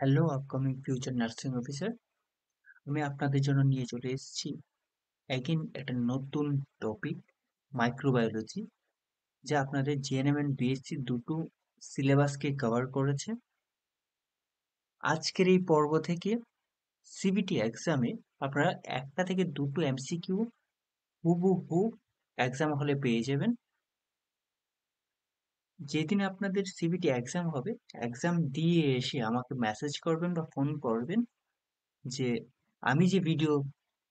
Hello upcoming future nursing officer, আমি আপনাদের জন্য নিয়ে চলে এসেছি এগেন একটা নতুন টপিক, মাইক্রোবায়োলজি, যা আপনাদের জিএনএম এন্ড বিএসসি দুটো সিলেবাসকে কভার করেছে। আজকের এই পর্ব থেকে সিবিটি এক্সামে আপনারা একটা থেকে দুটো এমসিকিউ হুবহু এক্সাম হলে পেয়ে যাবেন। যেদিন আপনাদের সিবিটি এক্সাম হবে, এক্সাম দিয়ে এসে আমাকে মেসেজ করবেন বা ফোন করবেন যে আমি যে ভিডিও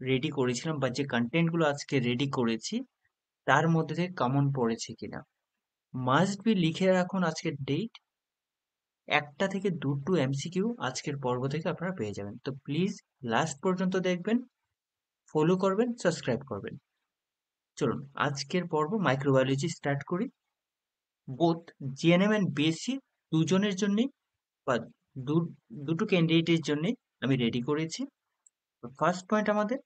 রেডি করেছিলাম বা যে কন্টেন্ট গুলো আজকে রেডি করেছি তার মধ্যে থেকে কমন পড়েছে কিনা। মাস্ট বি লিখে রাখুন আজকের ডেট। একটা থেকে দুটো এমসিকিউ আজকের পর্ব থেকে আপনারা পেয়ে যাবেন, তো প্লিজ লাস্ট পর্যন্ত দেখবেন, ফলো করবেন, সাবস্ক্রাইব করবেন। চলুন আজকের পর্ব মাইক্রোবায়োলজি স্টার্ট করি। বোথ জিএনএম এন্ড বিএসসি দুজনের জন্যই বা দুটো ক্যান্ডিডেটের জন্যই আমি রেডি করেছি। ফার্স্ট পয়েন্ট আমাদের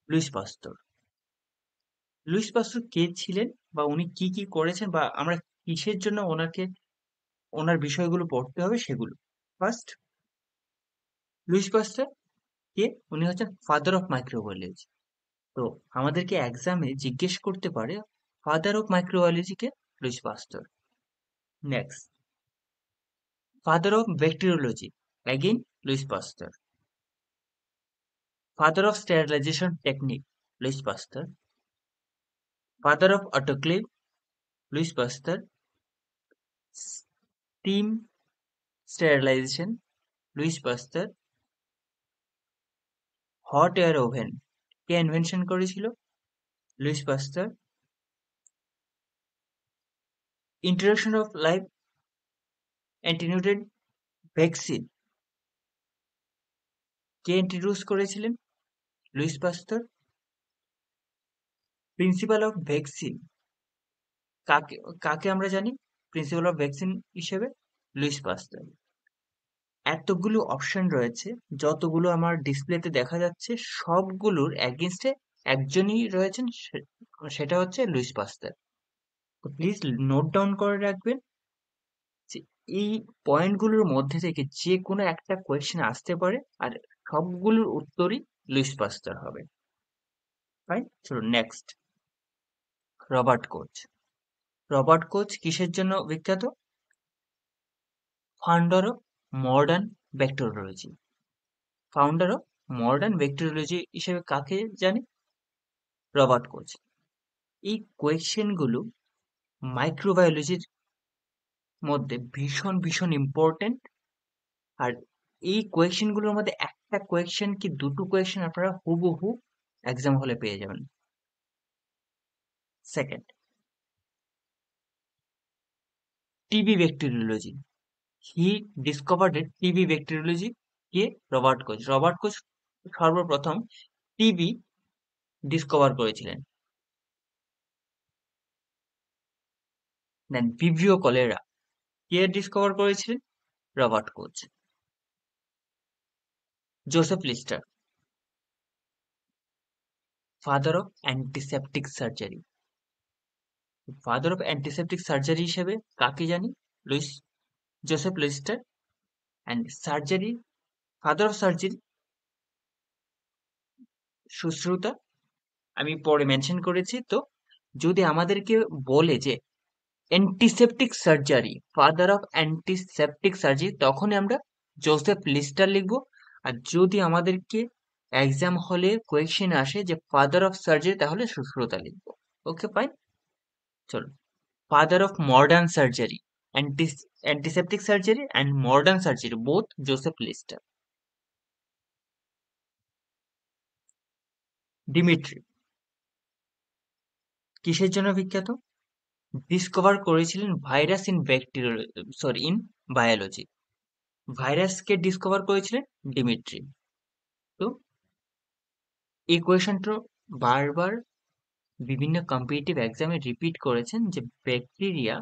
লুইস পাস্তুর। লুইস পাস্তুর কে ছিলেন বা উনি কি কি করেছেন বা আমরা কিসের জন্য ওনার বিষয়গুলো পড়তে হবে সেগুলো। ফার্স্ট, লুইস পাস্তুর কে? উনি হচ্ছেন ফাদার অফ মাইক্রোবায়োলজি। তো আমাদেরকে এক্সামে জিজ্ঞেস করতে পারে ফাদার অফ মাইক্রোবায়োলজি কে? Louis Pasteur. Next, father of bacteriology, again Louis Pasteur. Father of sterilization technique, Louis Pasteur. Father of autoclave, Louis Pasteur. Steam sterilization, Louis Pasteur. Hot air oven কে invention করেছিল? Louis Pasteur. Introduction of live attenuated vaccine কে introduce করেছিলেন? Louis Pasteur. Principal of vaccine কাকে কাকে আমরা জানি principal of vaccine হিসেবে? Louis Pasteur. এতগুলো অপশন রয়েছে, যতগুলো আমার ডিসপ্লেতে দেখা যাচ্ছে সবগুলোর এগেনস্টে একজনই রয়েছেন, সেটা হচ্ছে লুইস পাস্তুর। তো প্লিজ নোট ডাউন করে রাখবেন যে এই পয়েন্টগুলোর মধ্যে থেকে যে কোনো একটা কোয়েশ্চেন আসতে পারে, আর সবগুলোর উত্তরই লুইস পাস্তুর হবে। ফাইন, চলো next. Robert Koch. Robert coach কিসের জন্য বিখ্যাত? Founder of modern bacteriology. Founder of modern bacteriology হিসেবে কাকে জানি? Robert coach. এই কোয়েশ্চেন গুলো মাইক্রোবায়োলজির মধ্যে ভীষণ ভীষণ ইম্পর্টেন্ট। আর এই কোয়েশ্চেন গুলোর মধ্যে একটা কোয়েশ্চেন কি দুটো কোয়েশ্চেন আপনারা হুবহু এক্সাম হলে পেয়ে যাবেন। Second, TB bacteriology. He discovered TB bacteriology কে? Robert Koch. রবার্ট কোচ সর্বপ্রথম টিবি ডিসকভার করেছিলেন। দেন ভিব্রিও কলেরা কে ডিসকভার করেছিলেন? Robert Koch. Joseph Lister, father of antiseptic surgery. Father of antiseptic surgery হিসেবে কাকে জানি? Louis Joseph Lister. And surgery, father of surgery Sushruta, আমি পরে মেনশন করেছি। তো যদি আমাদেরকে বলে যে antiseptic surgery, father of antiseptic surgery, তখনই আমরা জোসেফ লিস্টার লিখবো। আর যদি আমাদেরকে এক্সাম হলে কোয়েশ্চেন আসে যে ফাদার অফ সার্জারি, তাহলে সুশ্রুতা লিখবো। ওকে ফাইন, চলো। Father of modern surgery, antiseptic surgery and modern surgery, both Joseph Lister. Dmitri কিসের জন্য বিখ্যাত? ডিসকভার করেছিলেন virus in bacteria, sorry in biology. ভাইরাসকে ডিসকভার করেছিলেন ডিমিট্রি। তো এই কোয়েশনটা বারবার বিভিন্ন কম্পিটিটিভ এক্সামে রিপিট করেছেন যে bacteria,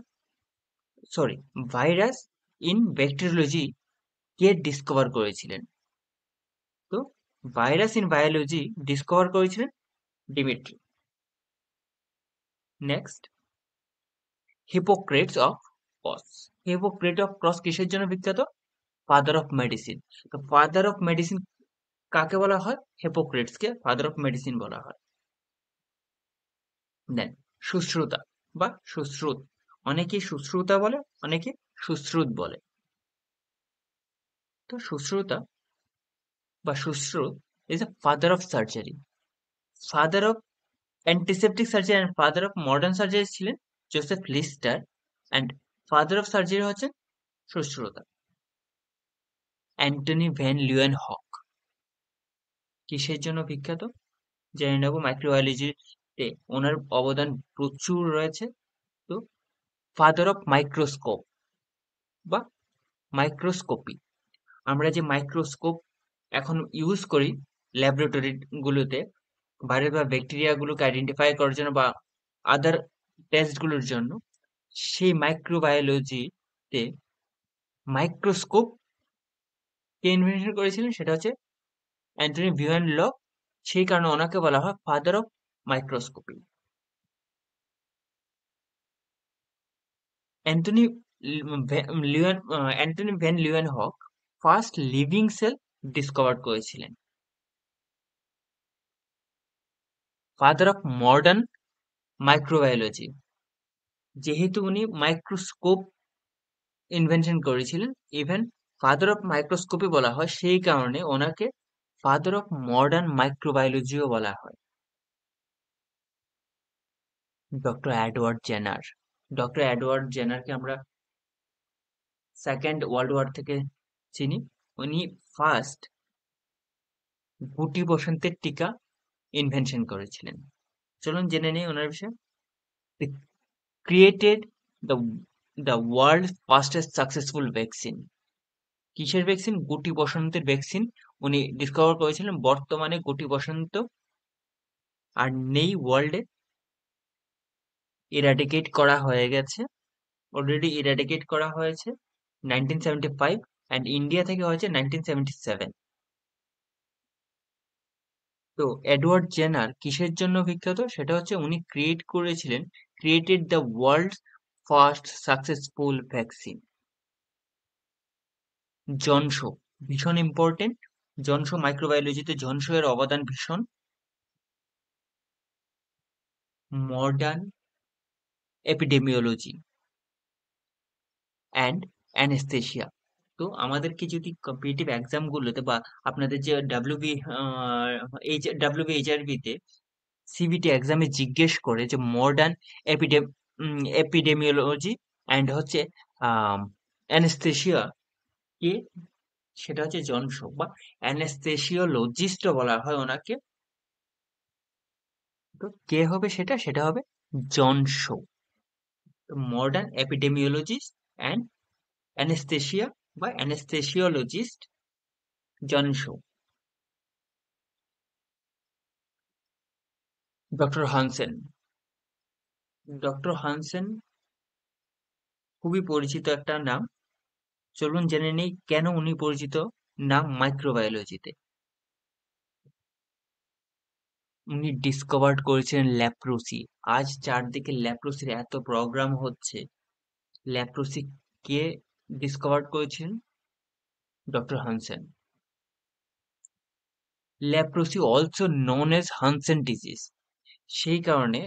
sorry, virus in bacteriology K discover করেছিলেন? তো ভাইরাস ইন বায়োলজি ডিসকভার করেছিলেন Dmitry. Next, hypocrites of cross. Hypocrite of cross কিসের জন্য বিখ্যাত? Father of medicine. তো ফাদার অফ মেডিসিন কাকে বলা হয়? হিপোক্রেটসকে ফাদার অফ মেডিসিন বলা হয়। দেন সুশ্রুতা বা সুশ্রুত, অনেকে সুশ্রুতা বলে, অনেকে সুশ্রুত বলে। তো সুশ্রুতা বা Sushruta is a father of surgery, father of antiseptic surgery and father of modern surgery ছিলেন Joseph Lister, and father of surgery হচ্ছেন সুশ্রুতা অ্যান্টনি ভ্যান লিউয়েন হক। কিসের জন্য বিখ্যাত জেনে নেব। মাইক্রোবায়োলজিতে ওনার অবদান প্রচুর রয়েছে। তো ফাদার অফ মাইক্রোস্কোপ বা মাইক্রোস্কোপি, আমরা যে মাইক্রোস্কোপ এখন ইউজ করি ল্যাবরেটরি গুলোতে ভাইরাস বা ব্যাকটেরিয়া গুলোকে আইডেন্টিফাই করার জন্য বা আদার টেস্ট গুলোর জন্য, সেই মাইক্রোবায়োলজিতে মাইক্রোস্কোপ কে ইনভেনশন করেছিলেন সেটা হচ্ছে অ্যান্টনি ভিওয়ান ল। সেই কারণে ওনাকে বলা হয় father of microscopy. Antonie Antonie van Leeuwenhoek first living cell discover করেছিলেন। ফাদার অফ মডার্ন মাইক্রোবায়োলজি, যেহেতু উনি মাইক্রোস্কোপ ইনভেনশন করেছিলেন, ইভেন ফাদার অফ মাইক্রোস্কোপি বলা হয়, সেই কারণে ওনাকে ফাদার অফ মডার্ন মাইক্রোবায়োলজিও বলা হয়। Doctor Edward Jenner, doctor Edward জেনারকে আমরা সেকেন্ড ওয়ার্ল্ড ওয়ার থেকে চিনি। উনি ফার্স্ট গুটি বসন্তের টিকা ইনভেনশন করেছিলেন। চলুন জেনে নেই ওনার বিষয়ে। Created the the world fastest successful vaccine. কিসের ভ্যাকসিন? গুটি বসন্তের ভ্যাকসিন উনি ডিসকভার করেছিলেন। বর্তমানে গুটি বসন্ত আর নেই ওয়ার্ল্ডে, ইরাডিকেট করা হয়ে গেছে, অলরেডি ইরাডিকেট করা হয়েছে 1975, অ্যান্ড ইন্ডিয়া থেকে হয়েছে 1977। তো এডওয়ার্ড জেনার কিসের জন্য বিখ্যাত? সেটা হচ্ছে উনি created the world first successful vaccine. John Snow ভীষণ ইম্পর্টেন্ট, জনশো মাইক্রোবায়োলজিতে জনশো এর অবদান ভীষণ। Modern epidemiology and anaesthesia. তো আমাদেরকে যদি কম্পিটিটিভ এক্সাম গুলোতে বা আপনাদের যে ডাব্লিউবিএইচআরবি তে সিবিটি এক্সামে জিজ্ঞেস করে যে মডার্ন এপিডেমিওলজি অ্যান্ড হচ্ছে অ্যানেস্থেশিয়া কে, সেটা হচ্ছে জনশো বা অ্যানেস্থেসিওলজিস্টও বলা হয় ওনাকে। তো কে হবে সেটা? সেটা হবে John Snow, modern epidemiologist and anaesthesia বা anaesthesiologist John Snow. Doctor Hansen, doctor Hansen খুবই পরিচিত একটা নাম। চলুন জেনে নেই কেন উনি পরিচিত নাম মাইক্রোবায়োলজিতে। উনি ডিসকভার করেছিলেন ল্যাপ্রোসি। আজ চারদিকে ল্যাপ্রোসির এত প্রোগ্রাম হচ্ছে, ল্যাপ্রোসি কে ডিসকভার করেছিলেন? Doctor Hansen. Leprosy also known as Hansen disease, সেই কারণে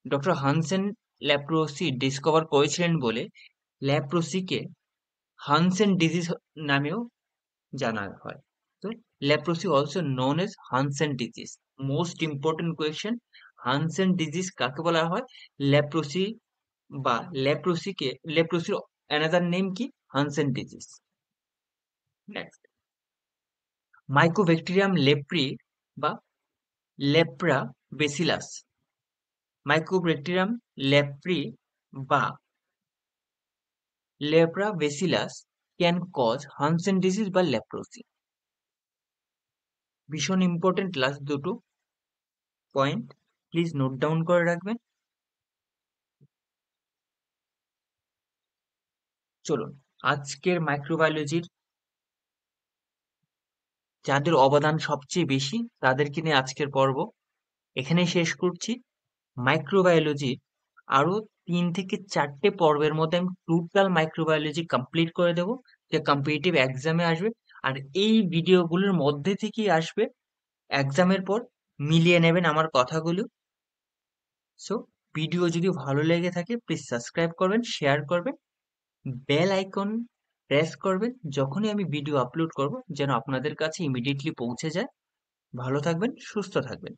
ডক্টর হানসেন ল্যাপ্রোসি ডিসকভার করেছিলেন বলে ল্যাপ্রোসিকে হানসেন ডিজিজ নামেও জানা হয়। তো leprosy also known as Hansen disease. Most important question, Hansen disease কাকে বলা হয়? লেপ্রোসি বা লেপ্রোসির অ্যানাদার নেম কি? Hansen disease. Next, Mycobacterium leprae বা লেপ্রা বেসিলাস। মাইকোব্যাকটেরিয়াম লেপ্রি বা lepra bacillus can cause Hansen disease বা লেপ্রোসি। ভীষণ ইম্পর্টেন্ট লাস্ট দুটো পয়েন্ট, প্লিজ নোট ডাউন করে রাখবেন। চলুন আজকের মাইক্রোবায়োলজির যাদের অবদান সবচেয়ে বেশি তাদেরকে নিয়ে আজকের পর্ব এখানেই শেষ করছি। মাইক্রোবায়োলজির আরো 3 থেকে 4টে পর্বের মধ্যে আমি টোটাল মাইক্রোবায়োলজি কমপ্লিট করে দেবো, যে কম্পিটিটিভ এক্সামে আসবে। আর এই ভিডিওগুলোর মধ্যে থেকেই আসবে এক্সামের পর, মিলিয়ে নেবেন আমার কথাগুলো। সো ভিডিও যদি ভালো লেগে থাকে প্লিজ সাবস্ক্রাইব করবেন, শেয়ার করবেন, বেল আইকন প্রেস করবেন, যখনই আমি ভিডিও আপলোড করব যেন আপনাদের কাছে ইমিডিয়েটলি পৌঁছে যায়। ভালো থাকবেন, সুস্থ থাকবেন।